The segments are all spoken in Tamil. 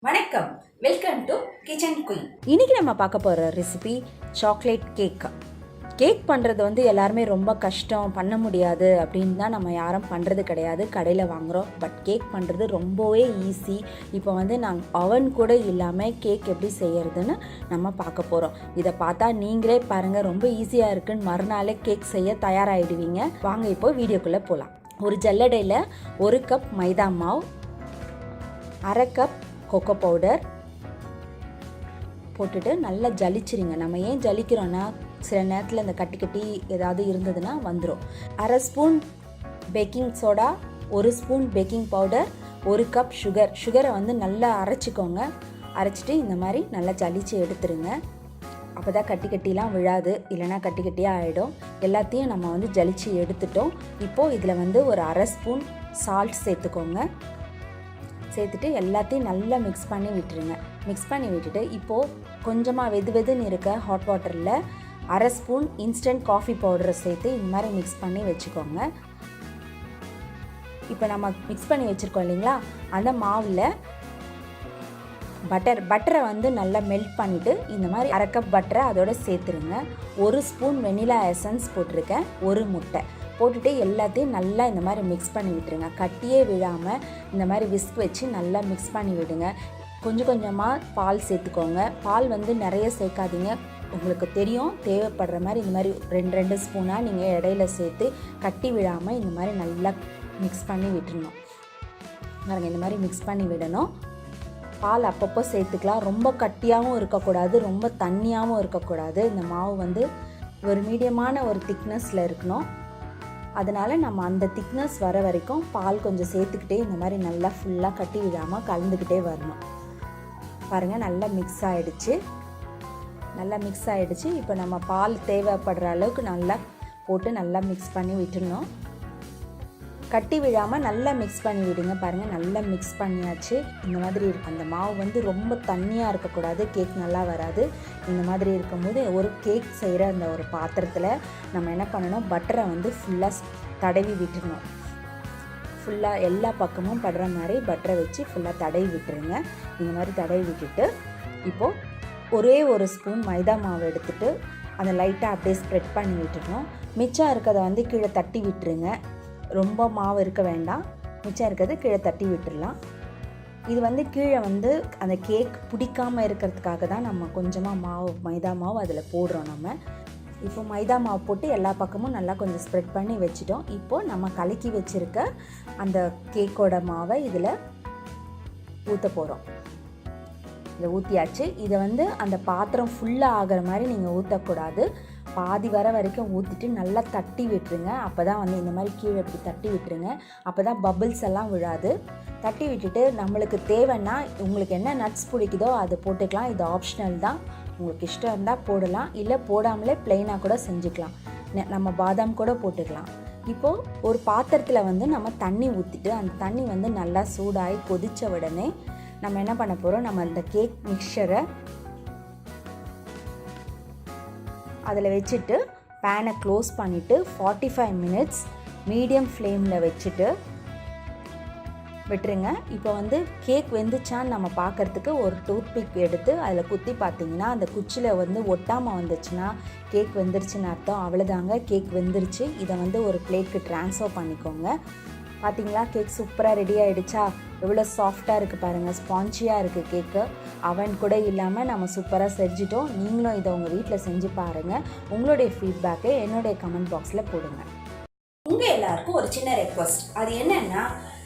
வணக்கம், வெல்கம் டு கிச்சன் குயின். இன்றைக்கி நம்ம பார்க்க போகிற ரெசிபி சாக்லேட் கேக். கேக் பண்ணுறது எல்லாருமே ரொம்ப கஷ்டம், பண்ண முடியாது அப்படின்னு தான் நம்ம யாரும் பண்ணுறது கிடையாது, கடையில் வாங்குகிறோம். பட் கேக் பண்ணுறது ரொம்பவே ஈஸி. இப்போ நாங்கள் அவன் கூட இல்லாமல் கேக் எப்படி செய்யறதுன்னு நம்ம பார்க்க போகிறோம். இதை பார்த்தா நீங்களே பாருங்கள், ரொம்ப ஈஸியாக இருக்குன்னு மறுநாளே கேக் செய்ய தயாராகிடுவீங்க. வாங்க இப்போ வீடியோக்குள்ளே போகலாம். ஒரு ஜல்லடையில் 1 கப் மைதா மாவு, 1/2 கப் கொக்கோ பவுடர் போட்டுட்டு நல்லா ஜலிச்சிருங்க. நம்ம ஏன் ஜலிக்கிறோன்னா, சில நேரத்தில் இந்த கட்டி ஏதாவது இருந்ததுன்னா வந்துடும். 1/2 spoon baking soda, 1 spoon baking powder, 1 cup சுகரை நல்லா அரைச்சிக்கோங்க. அரைச்சிட்டு இந்த மாதிரி நல்லா ஜலிச்சு எடுத்துருங்க. அப்போ தான் கட்டிலாம் விழாது, இல்லைனா கட்டியாக ஆகிடும். எல்லாத்தையும் நம்ம ஜலிச்சு எடுத்துட்டோம். இப்போது இதில் ஒரு 1/2 ஸ்பூன் சால்ட் சேர்த்துக்கோங்க. சேர்த்துட்டு எல்லாத்தையும் நல்லா மிக்ஸ் பண்ணி விட்டுருங்க. மிக்ஸ் பண்ணி விட்டுட்டு இப்போது கொஞ்சமாக வெதுன்னு இருக்க ஹாட் வாட்டரில் 1/2 ஸ்பூன் இன்ஸ்டன்ட் காஃபி பவுடரை சேர்த்து இந்த மாதிரி மிக்ஸ் பண்ணி வச்சுக்கோங்க. இப்போ நம்ம மிக்ஸ் பண்ணி வச்சுருக்கோம் இல்லைங்களா, அந்த மாவில் பட்டரை நல்லா மெல்ட் பண்ணிவிட்டு இந்த மாதிரி 1/2 கப் பட்டரை அதோட சேர்த்துருங்க. 1 ஸ்பூன் வெனிலா எசன்ஸ் போட்டிருக்கேன், 1 முட்டை போட்டுட்டு எல்லாத்தையும் நல்லா இந்த மாதிரி மிக்ஸ் பண்ணி விட்டுருங்க. கட்டியே விழாமல் இந்த மாதிரி விஸ்க் வச்சு நல்லா மிக்ஸ் பண்ணி விடுங்க. கொஞ்சம் கொஞ்சமாக பால் சேர்த்துக்கோங்க. பால் நிறைய சேர்க்காதீங்க, உங்களுக்கு தெரியும் தேவைப்படுற மாதிரி இந்த மாதிரி 2 ஸ்பூனாக நீங்கள் இடையில சேர்த்து கட்டி விழாமல் இந்த மாதிரி நல்லா மிக்ஸ் பண்ணி விட்டுருணும். பாருங்கள், இந்த மாதிரி மிக்ஸ் பண்ணி விடணும். பால் அப்பப்போ சேர்த்துக்கலாம். ரொம்ப கட்டியாகவும் இருக்கக்கூடாது, ரொம்ப தண்ணியாகவும் இருக்கக்கூடாது. இந்த மாவு ஒரு மீடியமான ஒரு திக்னஸில் இருக்கணும். அதனால் நம்ம அந்த திக்னஸ் வர வரைக்கும் பால் கொஞ்சம் சேர்த்துக்கிட்டே இந்த மாதிரி நல்லா ஃபுல்லாக கட்டி விடாமல் கலந்துக்கிட்டே வரணும். பாருங்கள், நல்லா மிக்ஸ் ஆகிடுச்சு. இப்போ நம்ம பால் தேவைப்படுற அளவுக்கு நல்லா போட்டு நல்லா மிக்ஸ் பண்ணி விட்டுடணும். கட்டி விழாமல் நல்லா மிக்ஸ் பண்ணி விடுங்க. பாருங்கள், நல்லா மிக்ஸ் பண்ணியாச்சு. இந்த மாதிரி இருக்கும். அந்த மாவு ரொம்ப தண்ணியாக இருக்கக்கூடாது, கேக் நல்லா வராது. இந்த மாதிரி இருக்கும்போது ஒரு கேக் செய்கிற அந்த ஒரு பாத்திரத்தில் நம்ம என்ன பண்ணணும், பட்டரை ஃபுல்லாக தடவி விட்டுருணும். ஃபுல்லாக எல்லா பக்கமும் படுற மாதிரி பட்டரை வச்சு ஃபுல்லாக தடவி விட்டுருங்க. இந்த மாதிரி தடவி விட்டுட்டு இப்போது ஒரே 1 ஸ்பூன் மைதா மாவு எடுத்துகிட்டு அதை லைட்டாக அப்படியே ஸ்ப்ரெட் பண்ணி விட்டுருணும். மிச்சம் இருக்கிறத கீழே தட்டி விட்டுருங்க. ரொம்ப மாவு இருக்க வேண்டாம், மிச்சம் இருக்கிறது கீழே தட்டி விட்டுடலாம். இது கீழே அந்த கேக் பிடிக்காமல் இருக்கிறதுக்காக தான் நம்ம கொஞ்சமாக மைதா மாவு அதில் போடுறோம். நம்ம இப்போ மைதா மாவு போட்டு எல்லா பக்கமும் நல்லா கொஞ்சம் ஸ்ப்ரெட் பண்ணி வச்சிட்டோம். இப்போது நம்ம கலக்கி வச்சுருக்க அந்த கேக்கோட மாவை இதில் ஊற்ற போகிறோம். இதை ஊற்றியாச்சு. இதை அந்த பாத்திரம் ஃபுல்லாக ஆகிற மாதிரி நீங்கள் ஊற்றக்கூடாது, பாதி வர வரைக்கும் ஊற்றிட்டு நல்லா தட்டி விட்டுருங்க. அப்போ தான் இந்த மாதிரி கீழே இப்படி தட்டி விட்டுருங்க. அப்போ தான் பபிள்ஸ் எல்லாம் விழாது. தட்டி விட்டுட்டு நம்மளுக்கு தேவைன்னா உங்களுக்கு என்ன நட்ஸ் பிடிக்குதோ அதை போட்டுக்கலாம். இது ஆப்ஷனல் தான், உங்களுக்கு இஷ்டம் இருந்தால் போடலாம், இல்லை போடாமலே ப்ளெயினாக கூட செஞ்சுக்கலாம். நம்ம பாதாம் கூட போட்டுக்கலாம். இப்போது ஒரு பாத்திரத்தில் நம்ம தண்ணி ஊற்றிட்டு அந்த தண்ணி நல்லா சூடாகி கொதித்த உடனே நம்ம என்ன பண்ண போகிறோம், நம்ம அந்த கேக் மிக்சரை அதில் வச்சுட்டு பேனை க்ளோஸ் பண்ணிவிட்டு 45 மினிட்ஸ் மீடியம் ஃப்ளேமில் வச்சுட்டு விட்டுருங்க. இப்போ கேக் வெந்துச்சான்னு நம்ம பார்க்குறதுக்கு ஒரு டூத்பிக் எடுத்து அதில் குத்தி பார்த்தீங்கன்னா அந்த குச்சியில் ஒட்டாமல் வந்துச்சுன்னா கேக் வெந்துருச்சுன்னு அர்த்தம். அவ்வளோதாங்க, கேக் வெந்துருச்சு. இதை ஒரு பிளேட்க்கு ட்ரான்ஸ்ஃபர் பண்ணிக்கோங்க. பார்த்தீங்களா, கேக் சூப்பராக ரெடி ஆகிடுச்சா? எவ்வளோ சாஃப்டாக இருக்குது பாருங்கள், ஸ்பான்ச்சியாக இருக்குது கேக்கு. அவன் கூட இல்லாமல் நம்ம சூப்பராக செஞ்சுட்டோம். நீங்களும் இதை உங்கள் வீட்டில் செஞ்சு பாருங்கள். உங்களுடைய ஃபீட்பேக்கை என்னுடைய கமெண்ட் பாக்ஸில் போடுங்க. உங்கள் எல்லாருக்கும் ஒரு சின்ன ரெக்வஸ்ட், அது என்னன்னா,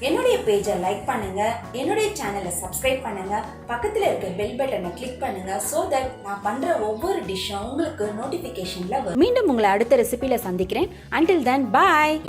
என்னுடைய பேஜை லைக் பண்ணுங்கள், என்னுடைய சேனலை சப்ஸ்கிரைப் பண்ணுங்கள், பக்கத்தில் இருக்க பெல் பட்டனை கிளிக் பண்ணுங்கள். ஸோ தட் நான் பண்ணுற ஒவ்வொரு டிஷ்ஷும் உங்களுக்கு நோட்டிஃபிகேஷனில் வரும். மீண்டும் உங்களை அடுத்த ரெசிபியில் சந்திக்கிறேன். அன்டில் தென், பாய்.